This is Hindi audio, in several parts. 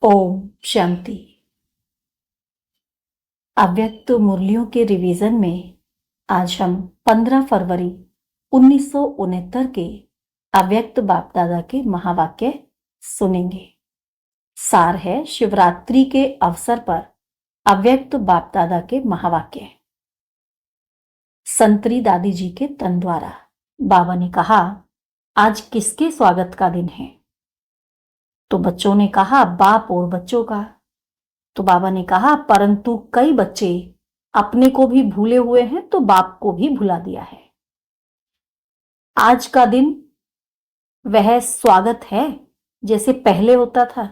ओम शांति। अव्यक्त मुरलियों के रिवीजन में आज हम 15 फरवरी 1969 के अव्यक्त बाप दादा के महावाक्य सुनेंगे। सार है शिवरात्रि के अवसर पर अव्यक्त बाप दादा के महावाक्य। संतरी दादी जी के तन द्वारा बाबा ने कहा, आज किसके स्वागत का दिन है? तो बच्चों ने कहा, बाप और बच्चों का। तो बाबा ने कहा, परंतु कई बच्चे अपने को भी भूले हुए हैं तो बाप को भी भुला दिया है। आज का दिन वह स्वागत है जैसे पहले होता था।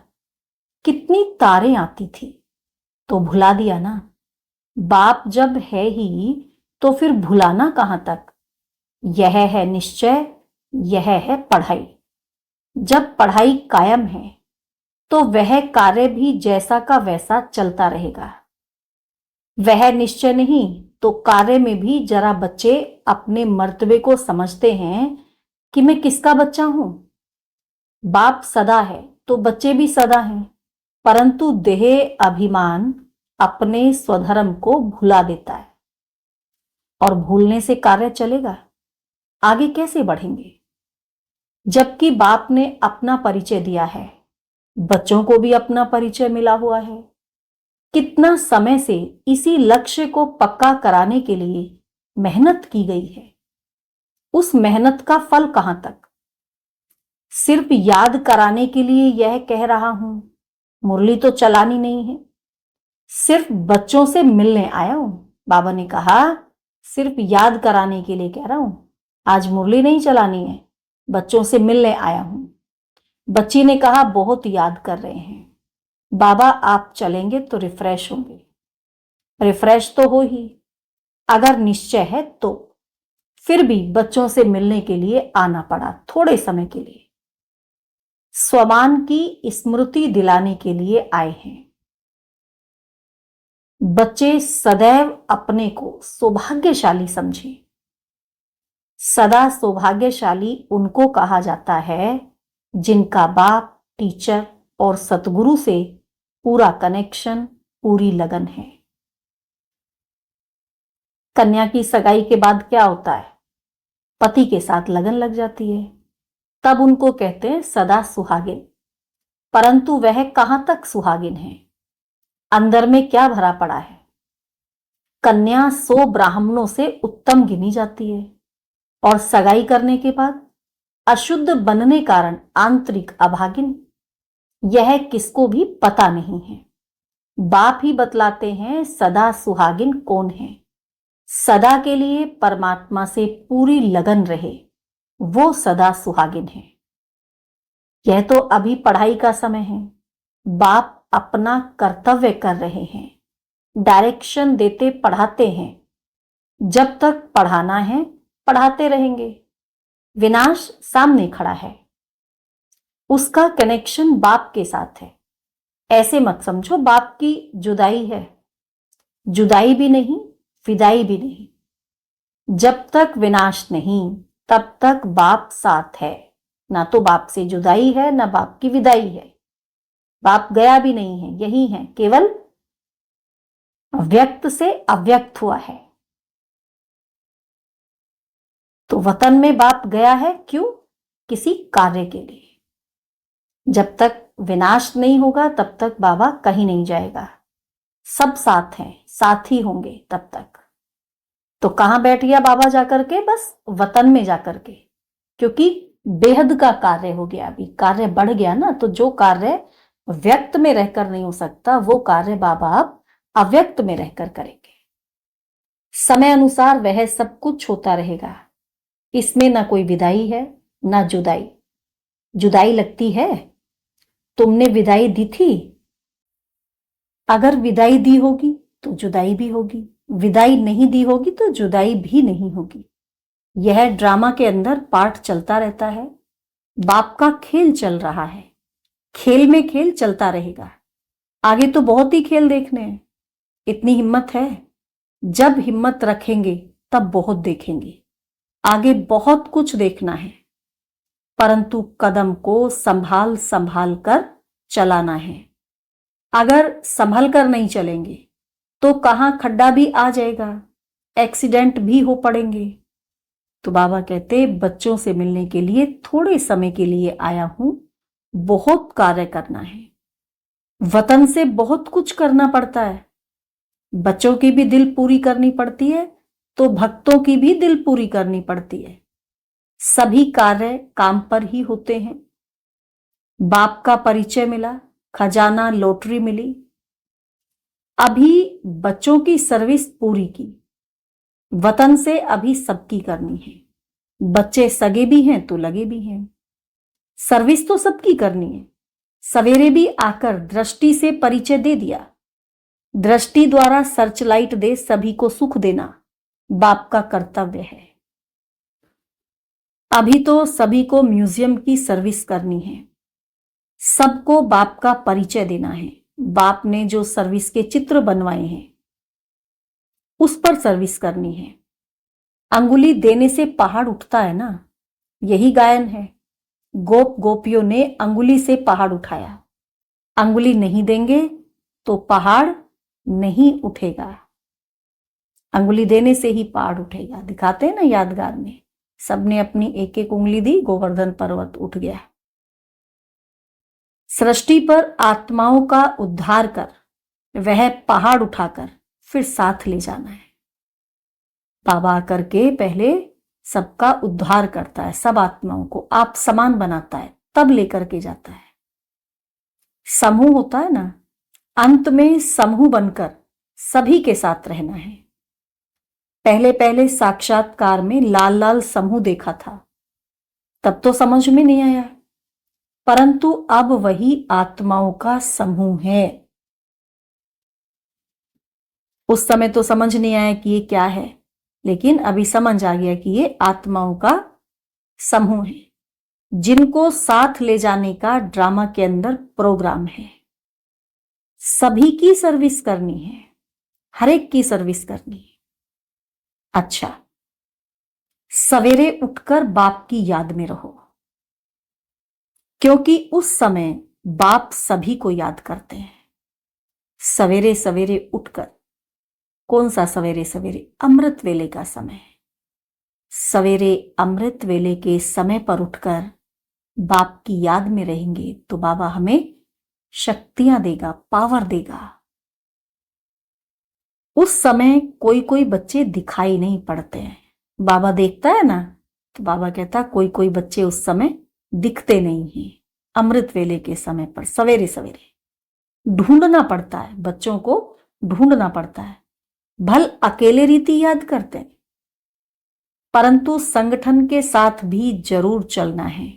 कितनी तारें आती थी तो भुला दिया ना। बाप जब है ही तो फिर भुलाना कहां तक। यह है निश्चय, यह है पढ़ाई। जब पढ़ाई कायम है तो वह कार्य भी जैसा का वैसा चलता रहेगा। वह निश्चय नहीं तो कार्य में भी जरा बच्चे अपने मर्तबे को समझते हैं कि मैं किसका बच्चा हूं। बाप सदा है तो बच्चे भी सदा हैं, परंतु देह अभिमान अपने स्वधर्म को भुला देता है। और भूलने से कार्य चलेगा, आगे कैसे बढ़ेंगे? जबकि बाप ने अपना परिचय दिया है, बच्चों को भी अपना परिचय मिला हुआ है। कितना समय से इसी लक्ष्य को पक्का कराने के लिए मेहनत की गई है। उस मेहनत का फल कहां तक? सिर्फ याद कराने के लिए यह कह रहा हूं, मुरली तो चलानी नहीं है। सिर्फ बच्चों से मिलने आया हूं। बाबा ने कहा, सिर्फ याद कराने के लिए कह रहा हूं, आज मुरली नहीं चलानी है, बच्चों से मिलने आया हूं। बच्ची ने कहा, बहुत याद कर रहे हैं बाबा, आप चलेंगे तो रिफ्रेश होंगे। रिफ्रेश तो हो ही, अगर निश्चय है तो। फिर भी बच्चों से मिलने के लिए आना पड़ा, थोड़े समय के लिए। स्वमान की स्मृति दिलाने के लिए आए हैं। बच्चे सदैव अपने को सौभाग्यशाली समझें। सदा सौभाग्यशाली उनको कहा जाता है जिनका बाप, टीचर और सतगुरु से पूरा कनेक्शन, पूरी लगन है। कन्या की सगाई के बाद क्या होता है? पति के साथ लगन लग जाती है, तब उनको कहते हैं सदा सुहागिन। परंतु वह कहां तक सुहागिन है? अंदर में क्या भरा पड़ा है? कन्या 100 ब्राह्मणों से उत्तम गिनी जाती है, और सगाई करने के बाद अशुद्ध बनने कारण आंतरिक अभागिन। यह किसको भी पता नहीं है। बाप ही बतलाते हैं सदा सुहागिन कौन है। सदा के लिए परमात्मा से पूरी लगन रहे, वो सदा सुहागिन है। यह तो अभी पढ़ाई का समय है। बाप अपना कर्तव्य कर रहे हैं, डायरेक्शन देते पढ़ाते हैं। जब तक पढ़ाना है पढ़ाते रहेंगे। विनाश सामने खड़ा है, उसका कनेक्शन बाप के साथ है। ऐसे मत समझो बाप की जुदाई है। जुदाई भी नहीं, विदाई भी नहीं। जब तक विनाश नहीं तब तक बाप साथ है। ना तो बाप से जुदाई है, ना बाप की विदाई है। बाप गया भी नहीं है, यही है, केवल व्यक्त से अव्यक्त हुआ है। तो वतन में बाप गया है, क्यों? किसी कार्य के लिए। जब तक विनाश नहीं होगा तब तक बाबा कहीं नहीं जाएगा। सब साथ हैं, साथ ही होंगे तब तक। तो कहां बैठ गया बाबा जाकर के? बस वतन में जाकर के, क्योंकि बेहद का कार्य हो गया। अभी कार्य बढ़ गया ना, तो जो कार्य व्यक्त में रहकर नहीं हो सकता वो कार्य बाबा अब अव्यक्त में रहकर करेंगे। समय अनुसार वह सब कुछ होता रहेगा। इसमें ना कोई विदाई है ना जुदाई। जुदाई लगती है? तुमने विदाई दी थी? अगर विदाई दी होगी तो जुदाई भी होगी, विदाई नहीं दी होगी तो जुदाई भी नहीं होगी। यह ड्रामा के अंदर पार्ट चलता रहता है। बाप का खेल चल रहा है, खेल में खेल चलता रहेगा। आगे तो बहुत ही खेल देखने हैं। इतनी हिम्मत है? जब हिम्मत रखेंगे तब बहुत देखेंगे। आगे बहुत कुछ देखना है, परंतु कदम को संभाल संभाल कर चलाना है। अगर संभल कर नहीं चलेंगे तो कहां खड्डा भी आ जाएगा, एक्सीडेंट भी हो पड़ेंगे। तो बाबा कहते बच्चों से मिलने के लिए थोड़े समय के लिए आया हूं, बहुत कार्य करना है, वतन से बहुत कुछ करना पड़ता है। बच्चों की भी दिल पूरी करनी पड़ती है तो भक्तों की भी दिल पूरी करनी पड़ती है। सभी कार्य काम पर ही होते हैं। बाप का परिचय मिला, खजाना लॉटरी मिली, अभी बच्चों की सर्विस पूरी की, वतन से अभी सबकी करनी है। बच्चे सगे भी हैं तो लगे भी हैं, सर्विस तो सबकी करनी है। सवेरे भी आकर दृष्टि से परिचय दे दिया, दृष्टि द्वारा सर्च लाइट दे सभी को सुख देना बाप का कर्तव्य है। अभी तो सभी को म्यूजियम की सर्विस करनी है, सबको बाप का परिचय देना है। बाप ने जो सर्विस के चित्र बनवाए हैं उस पर सर्विस करनी है। अंगुली देने से पहाड़ उठता है ना, यही गायन है। गोप गोपियों ने अंगुली से पहाड़ उठाया, अंगुली नहीं देंगे तो पहाड़ नहीं उठेगा। अंगुली देने से ही पहाड़ उठेगा। दिखाते हैं ना यादगार में, सबने अपनी एक एक उंगली दी, गोवर्धन पर्वत उठ गया। सृष्टि पर आत्माओं का उद्धार कर वह पहाड़ उठाकर फिर साथ ले जाना है। बाबा आकर के पहले सबका उद्धार करता है, सब आत्माओं को आप समान बनाता है, तब लेकर के जाता है। समूह होता है ना, अंत में समूह बनकर सभी के साथ रहना है। पहले पहले साक्षात्कार में लाल लाल समूह देखा था, तब तो समझ में नहीं आया, परंतु अब वही आत्माओं का समूह है। उस समय तो समझ नहीं आया कि ये क्या है, लेकिन अभी समझ आ गया कि ये आत्माओं का समूह है, जिनको साथ ले जाने का ड्रामा के अंदर प्रोग्राम है। सभी की सर्विस करनी है, हर एक की सर्विस करनी है। अच्छा, सवेरे उठकर बाप की याद में रहो, क्योंकि उस समय बाप सभी को याद करते हैं। सवेरे सवेरे उठकर, कौन सा सवेरे सवेरे? अमृत वेले का समय है। सवेरे अमृत वेले के समय पर उठकर बाप की याद में रहेंगे तो बाबा हमें शक्तियां देगा, पावर देगा। उस समय कोई कोई बच्चे दिखाई नहीं पड़ते हैं, बाबा देखता है ना, तो बाबा कहता कोई कोई बच्चे उस समय दिखते नहीं हैं। अमृत वेले के समय पर सवेरे सवेरे ढूंढना पड़ता है, बच्चों को ढूंढना पड़ता है। भल अकेले रीति याद करते हैं, परंतु संगठन के साथ भी जरूर चलना है।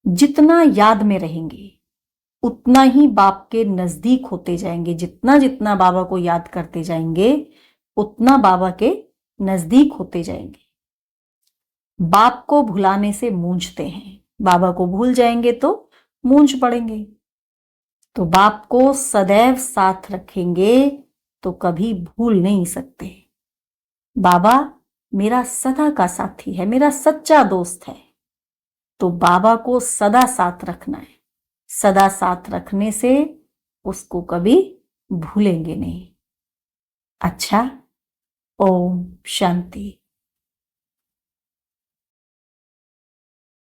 जितना याद में रहेंगे उतना ही बाप के नजदीक होते जाएंगे। जितना जितना बाबा को याद करते जाएंगे उतना बाबा के नजदीक होते जाएंगे। बाप को भुलाने से मूंझते हैं, बाबा को भूल जाएंगे तो मूंझ पड़ेंगे। तो बाप को सदैव साथ रखेंगे तो कभी भूल नहीं सकते। बाबा मेरा सदा का साथी है, मेरा सच्चा दोस्त है, तो बाबा को सदा साथ रखना है। सदा साथ रखने से उसको कभी भूलेंगे नहीं। अच्छा, ओम शांति।